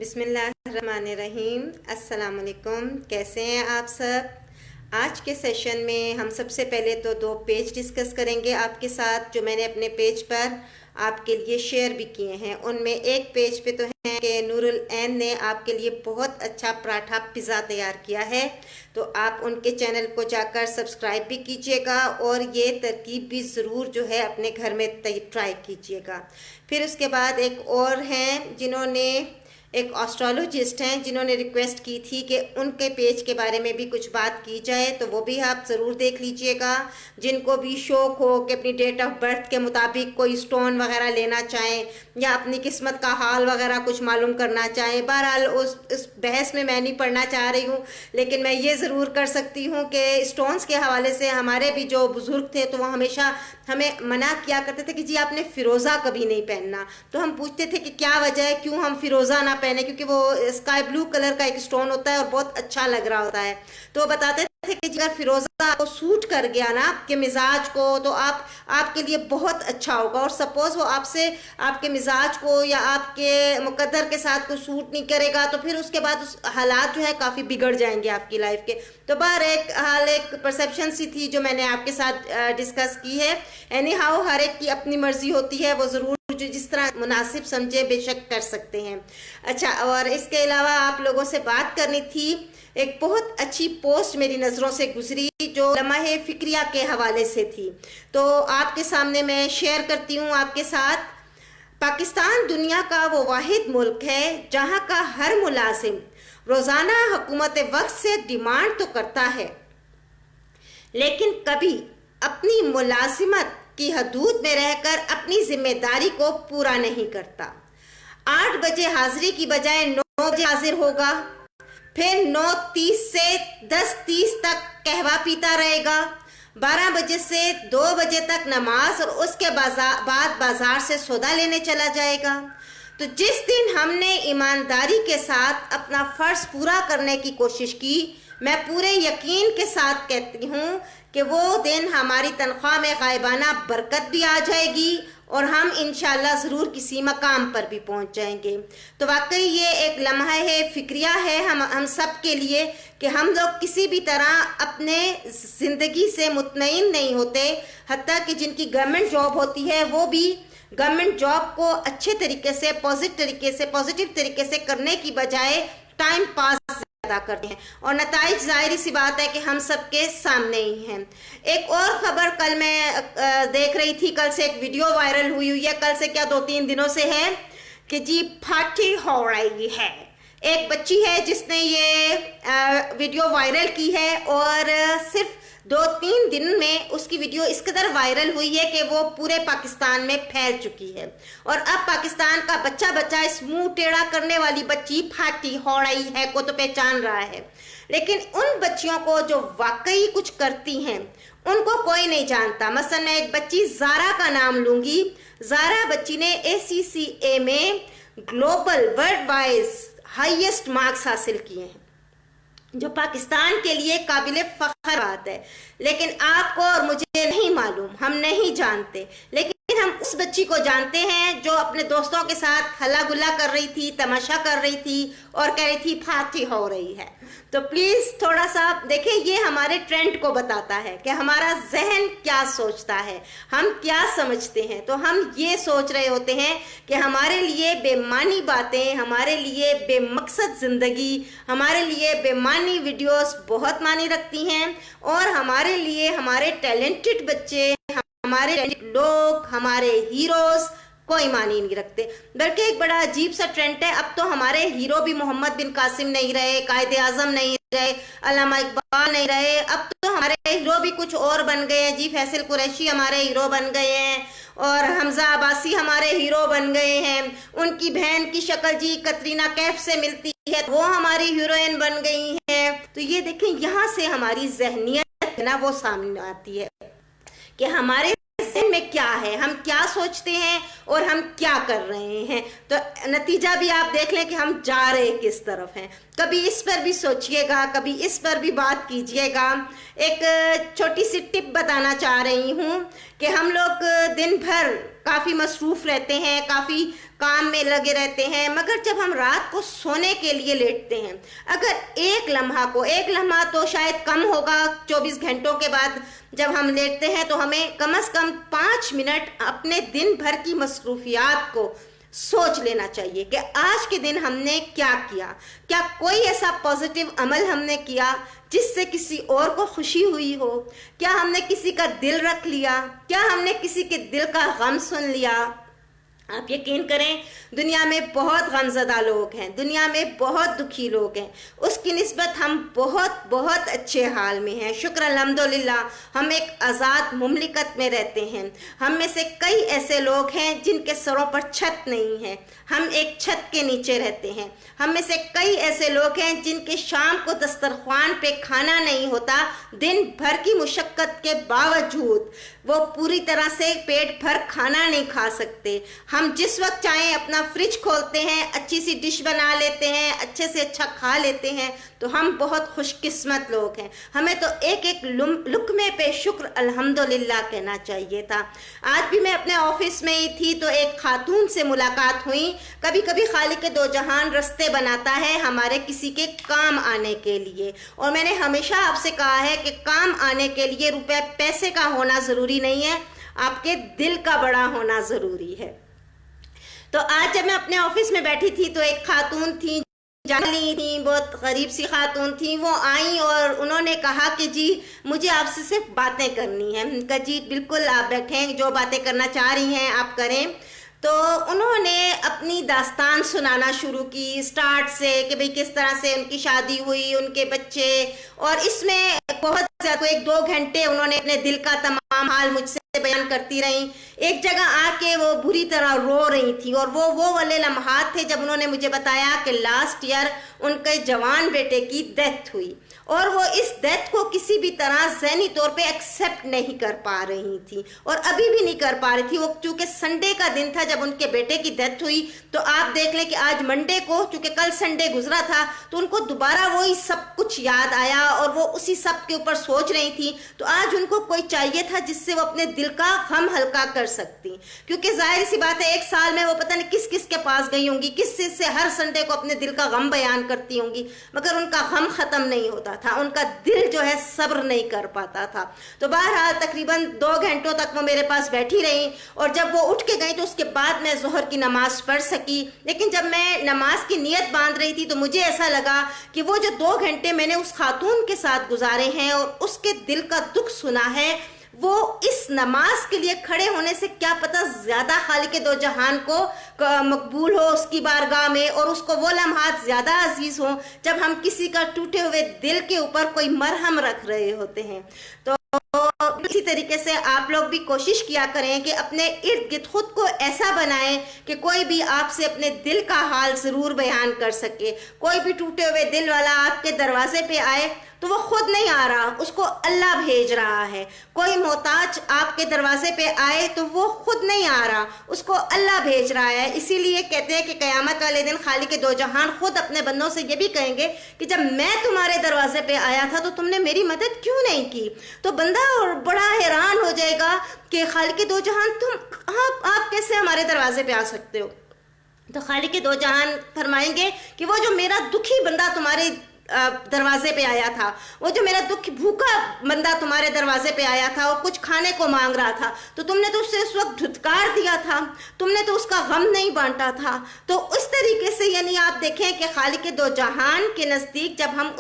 بسم اللہ الرحمن الرحیم۔ السلام علیکم، کیسے ہیں آپ سب؟ آج کے سیشن میں ہم سب سے پہلے تو 2 پیج ڈسکس کریں گے آپ کے ساتھ، جو میں نے اپنے پیج پر آپ کے لیے شیئر بھی کیے ہیں۔ ان میں ایک پیج پہ تو ہے کہ نور العین نے آپ کے لیے بہت اچھا پراٹھا پیزا تیار کیا ہے، تو آپ ان کے چینل کو جا کر سبسکرائب بھی کیجئے گا اور یہ ترکیب بھی ضرور جو ہے اپنے گھر میں ٹرائی کیجئے گا۔ پھر اس کے بعد ایک اور ہیں جنہوں نے ایک آسٹرالوجسٹ ہیں جنہوں نے ریکویسٹ کی تھی کہ ان کے پیج کے بارے میں بھی کچھ بات کی جائے، تو وہ بھی آپ ضرور دیکھ لیجئے گا۔ جن کو بھی شوق ہو کہ اپنی ڈیٹ آف برتھ کے مطابق کوئی سٹون وغیرہ لینا چاہیں یا اپنی قسمت کا حال وغیرہ کچھ معلوم کرنا چاہیں، بہرحال اس بحث میں نہیں پڑھنا چاہ رہی ہوں، لیکن میں یہ ضرور کر سکتی ہوں کہ سٹونز کے حوالے سے ہمارے بھی جو بزرگ تھے تو وہ ہمیشہ ہمیں منع کیا کرتے تھے کہ جی آپ نے فیروزہ کبھی نہیں پہننا، تو ہم پوچھتے تھے کہ کیا وجہ ہے، کیوں ہم فیروزہ نہ پہنے، کیونکہ وہ اسکائی بلو کلر کا ایک سٹون ہوتا ہے اور بہت اچھا لگ رہا ہوتا ہے۔ تو وہ بتاتے تھے کہ اگر فیروزہ آپ کو سوٹ کر گیا نا آپ کے مزاج کو تو آپ کے لیے بہت اچھا ہوگا، اور سپوز وہ آپ سے آپ کے مزاج کو یا آپ کے مقدر کے ساتھ کوئی سوٹ نہیں کرے گا تو پھر اس کے بعد حالات جو ہے کافی بگڑ جائیں گے آپ کی لائف کے۔ تو بہرحال ایک پرسیپشن سی تھی جو میں نے آپ کے ساتھ ڈسکس کی ہے۔ اینی ہاؤ ہر ایک کی اپنی مرضی ہوتی ہے، وہ ضرور جو جس طرح مناسب سمجھے بے شک کر سکتے ہیں۔ اچھا، اور اس کے علاوہ آپ لوگوں سے بات کرنی تھی، ایک بہت اچھی پوسٹ میری نظروں سے گزری جو لمحہ فکریہ کے حوالے سے تھی، تو آپ کے سامنے میں شیئر کرتی ہوں آپ کے ساتھ۔ پاکستان دنیا کا وہ واحد ملک ہے جہاں کا ہر ملازم روزانہ حکومت وقت سے ڈیمانڈ تو کرتا ہے، لیکن کبھی اپنی ملازمت کی حدود میں رہ کر اپنی ذمہ داری کو پورا نہیں کرتا۔ 8 بجے حاضری کی بجائے 9 بجے حاضر ہوگا، پھر 9:30 سے 10:30 تک قہوہ پیتا رہے گا، 12 بجے سے 2 بجے تک نماز اور اس کے بعد بازار سے سودا لینے چلا جائے گا۔ تو جس دن ہم نے ایمانداری کے ساتھ اپنا فرض پورا کرنے کی کوشش کی، میں پورے یقین کے ساتھ کہتی ہوں کہ وہ دن ہماری تنخواہ میں غائبانہ برکت بھی آ جائے گی اور ہم انشاءاللہ ضرور کسی مقام پر بھی پہنچ جائیں گے۔ تو واقعی یہ ایک لمحہ فکریہ ہے ہم سب کے لیے کہ ہم لوگ کسی بھی طرح اپنے زندگی سے مطمئن نہیں ہوتے، حتیٰ کہ جن کی گورنمنٹ جاب ہوتی ہے وہ بھی گورنمنٹ جاب کو اچھے طریقے سے پازیٹیو طریقے سے کرنے کی بجائے ٹائم پاس زیادہ کرتے ہیں، اور نتائج ظاہری سی بات ہے کہ ہم سب کے سامنے ہی ہیں۔ ایک اور خبر کل میں دیکھ رہی تھی، کل سے ایک ویڈیو وائرل ہوئی ہے، کل سے کیا 2-3 دنوں سے ہے، کہ جی پارٹی ہو رہی ہے۔ ایک بچی ہے جس نے یہ ویڈیو وائرل کی ہے، اور صرف 2-3 دن میں اس کی ویڈیو اس قدر وائرل ہوئی ہے کہ وہ پورے پاکستان میں پھیل چکی ہے، اور اب پاکستان کا بچہ اس منہ ٹیڑھا کرنے والی بچی پھاٹی ہو رہی ہے کو تو پہچان رہا ہے، لیکن ان بچیوں کو جو واقعی کچھ کرتی ہیں ان کو کوئی نہیں جانتا۔ مثلا میں ایک بچی زارا کا نام لوں گی۔ زارا بچی نے ACCA میں global world wise highest marks حاصل کیے ہیں، جو پاکستان کے لیے قابل فخر بات ہے، لیکن آپ کو اور مجھے نہیں معلوم، ہم نہیں جانتے، لیکن ہم اس بچی کو جانتے ہیں جو اپنے دوستوں کے ساتھ ہلا گلا کر رہی تھی، تماشا کر رہی تھی اور کہہ رہی تھی پارٹی ہو رہی ہے۔ تو پلیز تھوڑا سا دیکھیں، یہ ہمارے ٹرینڈ کو بتاتا ہے کہ ہمارا ذہن کیا سوچتا ہے، ہم کیا سمجھتے ہیں۔ تو ہم یہ سوچ رہے ہوتے ہیں کہ ہمارے لیے بے معنی باتیں، ہمارے لیے بے مقصد زندگی، ہمارے لیے بے معنی ویڈیوز بہت معنی رکھتی ہیں، اور ہمارے لیے ہمارے ٹیلنٹڈ بچے، ہمارے لوگ، ہمارے ہیروز کوئی معنی نہیں رکھتے۔ بلکہ ایک بڑا عجیب سا ٹرینڈ ہے، اب تو ہمارے ہیرو بھی محمد بن قاسم نہیں رہے، قائد اعظم نہیں رہے، علامہ اقبال نہیں رہے، اب تو ہمارے ہیرو بھی کچھ اور بن گئے ہیں۔ جی فیصل قریشی ہمارے ہیرو بن گئے ہیں، اور حمزہ عباسی ہمارے ہیرو بن گئے ہیں، ان کی بہن کی شکل جی کترینہ کیف سے ملتی ہے، وہ ہماری ہیروئن بن گئی ہیں۔ تو یہ دیکھیں، یہاں سے ہماری ذہنیت نا وہ سامنے آتی ہے کہ ہمارے ذہن میں کیا ہے، ہم کیا سوچتے ہیں اور ہم کیا کر رہے ہیں۔ تو نتیجہ بھی آپ دیکھ لیں کہ ہم جا رہے کس طرف ہیں۔ کبھی اس پر بھی سوچئے گا، کبھی اس پر بھی بات کیجئے گا۔ ایک چھوٹی سی ٹپ بتانا چاہ رہی ہوں کہ ہم لوگ دن بھر کافی مصروف رہتے ہیں، کافی کام میں لگے رہتے ہیں، مگر جب ہم رات کو سونے کے لیے لیٹتے ہیں، اگر ایک لمحہ تو شاید کم ہوگا، 24 گھنٹوں کے بعد جب ہم لیٹتے ہیں تو ہمیں کم از کم 5 منٹ اپنے دن بھر کی مصروفیات کو سوچ لینا چاہیے کہ آج کے دن ہم نے کیا کیا، کیا کوئی ایسا پازیٹیو عمل ہم نے کیا جس سے کسی اور کو خوشی ہوئی ہو، کیا ہم نے کسی کا دل رکھ لیا، کیا ہم نے کسی کے دل کا غم سن لیا۔ آپ یقین کریں دنیا میں بہت غمزدہ لوگ ہیں، دنیا میں بہت دکھی لوگ ہیں، اس کی نسبت ہم بہت اچھے حال میں ہیں، شکر الحمدللہ ہم ایک آزاد مملکت میں رہتے ہیں۔ ہم میں سے کئی ایسے لوگ ہیں جن کے سروں پر چھت نہیں ہے، ہم ایک چھت کے نیچے رہتے ہیں۔ ہم میں سے کئی ایسے لوگ ہیں جن کے شام کو دسترخوان پہ کھانا نہیں ہوتا، دن بھر کی مشقت کے باوجود وہ پوری طرح سے پیٹ بھر کھانا نہیں کھا سکتے۔ ہم جس وقت چاہیں اپنا فریج کھولتے ہیں، اچھی سی ڈش بنا لیتے ہیں، اچھے سے اچھا کھا لیتے ہیں، تو ہم بہت خوش قسمت لوگ ہیں۔ ہمیں تو ایک لقمے پہ شکر الحمدللہ کہنا چاہیے تھا۔ آج بھی میں اپنے آفس میں ہی تھی تو ایک خاتون سے ملاقات ہوئی۔ کبھی کبھی خالق دو جہان رستے بناتا ہے ہمارے کسی کے کام آنے کے لیے، اور میں نے ہمیشہ آپ سے کہا ہے کہ کام آنے کے لیے روپے پیسے کا ہونا ضروری نہیں ہے، آپ کے دل کا بڑا ہونا ضروری ہے۔ تو آج جب میں اپنے آفس میں بیٹھی تھی تو ایک خاتون تھی، جانی تھی، بہت غریب سی خاتون تھی، وہ آئیں اور انہوں نے کہا کہ جی مجھے آپ سے صرف باتیں کرنی ہیں۔ کہا جی بالکل آپ بیٹھیں، جو باتیں کرنا چاہ رہی ہیں آپ کریں۔ تو انہوں نے اپنی داستان سنانا شروع کی سٹارٹ سے کہ بھئی کس طرح سے ان کی شادی ہوئی، ان کے بچے، اور اس میں بہت زیادہ 1-2 گھنٹے انہوں نے اپنے دل کا تمام حال مجھ سے بیان کرتی رہیں۔ ایک جگہ آ کے وہ بری طرح رو رہی تھی، اور وہ والے لمحات تھے جب انہوں نے مجھے بتایا کہ لاسٹ ایئر ان کے جوان بیٹے کی ڈیتھ ہوئی، اور وہ اس ڈیتھ کو کسی بھی طرح ذہنی طور پہ ایکسیپٹ نہیں کر پا رہی تھی، اور ابھی بھی نہیں کر پا رہی تھی۔ وہ چونکہ سنڈے کا دن تھا جب ان کے بیٹے کی ڈیتھ ہوئی، تو آپ دیکھ لیں کہ آج منڈے کو، چونکہ کل سنڈے گزرا تھا، تو ان کو دوبارہ وہی سب کچھ یاد آیا اور وہ اسی سب کے اوپر سوچ رہی تھی۔ تو آج ان کو کوئی چاہیے تھا جس سے وہ اپنے دل کا غم ہلکا کر سکتی، کیونکہ ظاہر سی بات ہے 1 سال میں وہ پتہ نہیں کس کس کے پاس گئی ہوں گی، کس سے ہر سنڈے کو اپنے دل کا غم بیان کرتی ہوں گی، مگر ان کا غم ختم نہیں ہوتا تھا، ان کا دل جو ہے صبر نہیں کر پاتا تھا۔ تو بہرحال تقریباً 2 گھنٹوں تک وہ میرے پاس بیٹھی رہی، اور جب وہ اٹھ کے گئی تو اس کے بعد میں ظہر کی نماز پڑھ سکی۔ لیکن جب میں نماز کی نیت باندھ رہی تھی تو مجھے ایسا لگا کہ وہ جو 2 گھنٹے میں نے اس خاتون کے ساتھ گزارے ہیں اور اس کے دل کا دکھ سنا ہے، وہ اس نماز کے لیے کھڑے ہونے سے کیا پتہ زیادہ خالق دو جہان کو مقبول ہو اس کی بارگاہ میں، اور اس کو وہ لمحات زیادہ عزیز ہوں جب ہم کسی کا ٹوٹے ہوئے دل کے اوپر کوئی مرہم رکھ رہے ہوتے ہیں۔ تو اسی طریقے سے آپ لوگ بھی کوشش کیا کریں کہ اپنے ارد گرد خود کو ایسا بنائیں کہ کوئی بھی آپ سے اپنے دل کا حال ضرور بیان کر سکے۔ کوئی بھی ٹوٹے ہوئے دل والا آپ کے دروازے پہ آئے تو وہ خود نہیں آ رہا، اس کو اللہ بھیج رہا ہے۔ کوئی محتاج آپ کے دروازے پہ آئے تو وہ خود نہیں آ رہا، اس کو اللہ بھیج رہا ہے۔ اسی لیے کہتے ہیں کہ قیامت والے دن خالق دو جہان خود اپنے بندوں سے یہ بھی کہیں گے کہ جب میں تمہارے دروازے پہ آیا تھا تو تم نے میری مدد کیوں نہیں کی؟ تو بندہ بڑا حیران ہو جائے گا کہ خالق دو جہان آپ کیسے ہمارے دروازے پہ آ سکتے ہو؟ تو خالق دو جہان فرمائیں گے کہ وہ جو میرا دکھی بندہ تمہارے دروازے پہ آیا تھا، وہ جو میرا دکھ بھوکا بندہ تمہارے دروازے پہ آیا تھا اور کچھ کھانے کو مانگ رہا تھا، تو تم نے تو اسے اس وقت دھتکار دیا تھا، تم نے تو اس کا غم نہیں بانٹا تھا۔ تو اس طریقے سے یعنی آپ دیکھیں کہ خالق دو جہان کے نزدیک جب ہم